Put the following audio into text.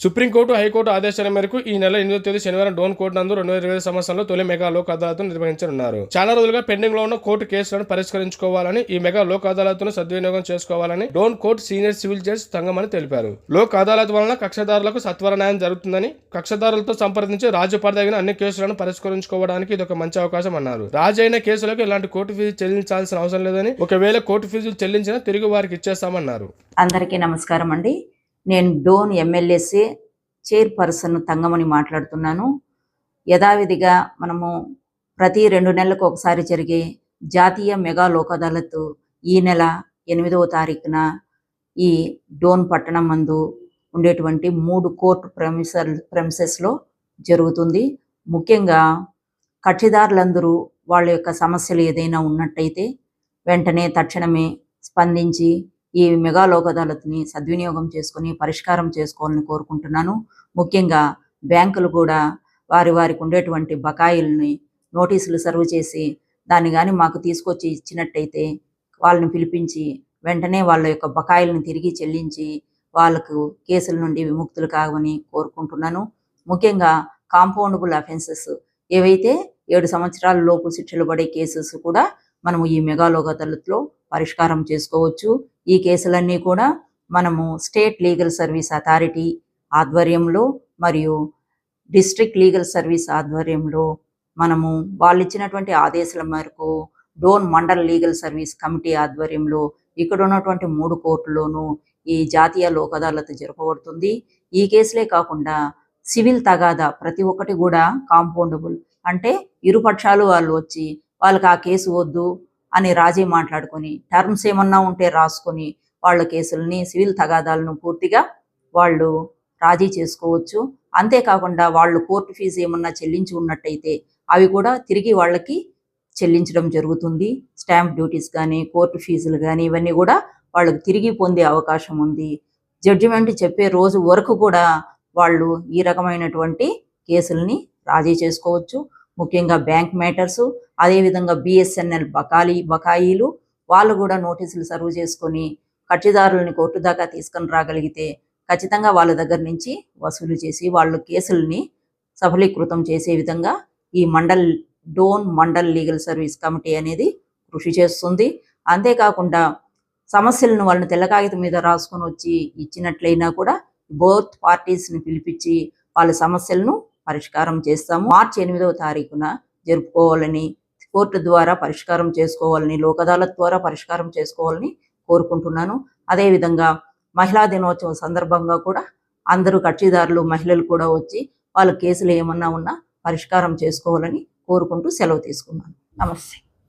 Supreme court, high court ఆదేశాల మేరకు ఈ నెల 8వ తేదీ శనివారం డోన్ కోర్టు నందు 2020 సంవత్సరంలో తొలి మెగా లోక్ అదాలత్ను నిర్వహించనున్నారు. చాలా రోజులుగా పెండింగ్ లో ఉన్న కోర్టు కేసులను పరిష్కరించుకోవాలని, ఈ మెగా లోక్ అదాలత్ను సద్వినియోగం చేసుకోవాలని Dhone court senior civil judge Thangamani తెలిపారు. లోక్ అదాలత్ వలన కక్షదారులకు సత్వర న్యాయం జరుగుతుందని, కక్షదారులతో సంప్రదించి రాజీ పడదగిన అన్ని కేసులను పరిష్కరించుకోవడానికి ఇది ఒక మంచి అవకాశం అన్నారు. రాజీ అయిన కేసులకు ఎలాంటి కోర్టు ఫీజు చెల్లించాల్సిన అవసరం లేదని, ఒకవేళ కోర్టు ఫీజులు చెల్లించినా తిరిగి వారికి ఇచ్చేస్తామన్నారు. అందరికీ నమస్కారం అండి. నేను డోన్ ఎమ్మెల్యేసీ చైర్పర్సన్ తంగమని మాట్లాడుతున్నాను. యథావిధిగా మనము ప్రతి 2 నెలలకు ఒకసారి జరిగే జాతీయ మెగా లోక్ అదాలత్ ఈ నెల 8వ తారీఖున ఈ డోన్ పట్టణం మందు ఉండేటువంటి 3 కోర్టు ప్రెమిసెస్లో జరుగుతుంది. ముఖ్యంగా కక్షిదారులందరూ వాళ్ళ యొక్క సమస్యలు ఏదైనా ఉన్నట్టయితే వెంటనే తక్షణమే స్పందించి ఈ మెగా లోక్ అదాలత్ని సద్వినియోగం చేసుకుని పరిష్కారం చేసుకోవాలని కోరుకుంటున్నాను. ముఖ్యంగా బ్యాంకులు కూడా వారికి ఉండేటువంటి బకాయిల్ని నోటీసులు సర్వ్ చేసి దాన్ని కానీ మాకు తీసుకొచ్చి ఇచ్చినట్టయితే వాళ్ళని పిలిపించి వెంటనే వాళ్ళ యొక్క బకాయిలను తిరిగి చెల్లించి వాళ్ళకు కేసుల నుండి విముక్తులు కావని కోరుకుంటున్నాను. ముఖ్యంగా కాంపౌండబుల్ అఫెన్సెస్ ఏవైతే 7 సంవత్సరాల లోపు శిక్షలు పడే కేసెస్ కూడా మనము ఈ మెగా లోక్ అదాలత్లో పరిష్కారం చేసుకోవచ్చు. ఈ కేసులన్నీ కూడా మనము స్టేట్ లీగల్ సర్వీస్ అథారిటీ ఆధ్వర్యంలో మరియు డిస్ట్రిక్ట్ లీగల్ సర్వీస్ ఆధ్వర్యంలో మనము వాళ్ళు ఇచ్చినటువంటి ఆదేశాల మేరకు Dhone mandal legal service committee ఆధ్వర్యంలో ఇక్కడ ఉన్నటువంటి 3 కోర్టుల్లోనూ ఈ జాతీయ లోక్ అదాలత్ జరపబడుతుంది. ఈ కేసులే కాకుండా సివిల్ తగాదా ప్రతి ఒక్కటి కూడా కాంపౌండబుల్ అంటే ఇరుపక్షాలు వాళ్ళు వచ్చి వాళ్ళకి ఆ కేసు వద్దు అని రాజీ మాట్లాడుకొని టర్మ్స్ ఏమన్నా ఉంటే రాసుకొని వాళ్ళ కేసుల్ని సివిల్ తగాదాలను పూర్తిగా వాళ్ళు రాజీ చేసుకోవచ్చు. అంతేకాకుండా వాళ్ళు కోర్టు ఫీజు ఏమన్నా చెల్లించి ఉన్నట్టయితే అవి కూడా తిరిగి వాళ్ళకి చెల్లించడం జరుగుతుంది. స్టాంప్ డ్యూటీస్ కానీ కోర్టు ఫీజులు కానీ ఇవన్నీ కూడా వాళ్ళకి తిరిగి పొందే అవకాశం ఉంది. జడ్జిమెంట్ చెప్పే రోజు వరకు కూడా వాళ్ళు ఈ రకమైనటువంటి కేసుల్ని రాజీ చేసుకోవచ్చు. ముఖ్యంగా బ్యాంక్ మ్యాటర్స్, అదేవిధంగా బిఎస్ఎన్ఎల్ బకాయిలు వాళ్ళు కూడా నోటీసులు సర్వ్ చేసుకొని కక్షిదారులని కోర్టు దాకా తీసుకొని రాగలిగితే ఖచ్చితంగా వాళ్ళ దగ్గర నుంచి వసూలు చేసి వాళ్ళ కేసుల్ని సఫలీకృతం చేసే విధంగా ఈ Dhone mandal legal service committee అనేది కృషి చేస్తుంది. అంతేకాకుండా సమస్యలను వాళ్ళని తెల్లకాగితం మీద రాసుకొని వచ్చి ఇచ్చినట్లయినా కూడా బోత్ పార్టీస్ని పిలిపించి వాళ్ళ సమస్యలను పరిష్కారం చేస్తాము. మార్చి 8వ తారీఖున జరుపుకోవాలని, కోర్టు ద్వారా పరిష్కారం చేసుకోవాలని, లోక్ అదాలత్ ద్వారా పరిష్కారం చేసుకోవాలని కోరుకుంటున్నాను. అదేవిధంగా మహిళా దినోత్సవం సందర్భంగా కూడా అందరూ కక్షిదారులు మహిళలు కూడా వచ్చి వాళ్ళ కేసులు ఏమన్నా ఉన్నా పరిష్కారం చేసుకోవాలని కోరుకుంటూ సెలవు తీసుకున్నాను. నమస్తే.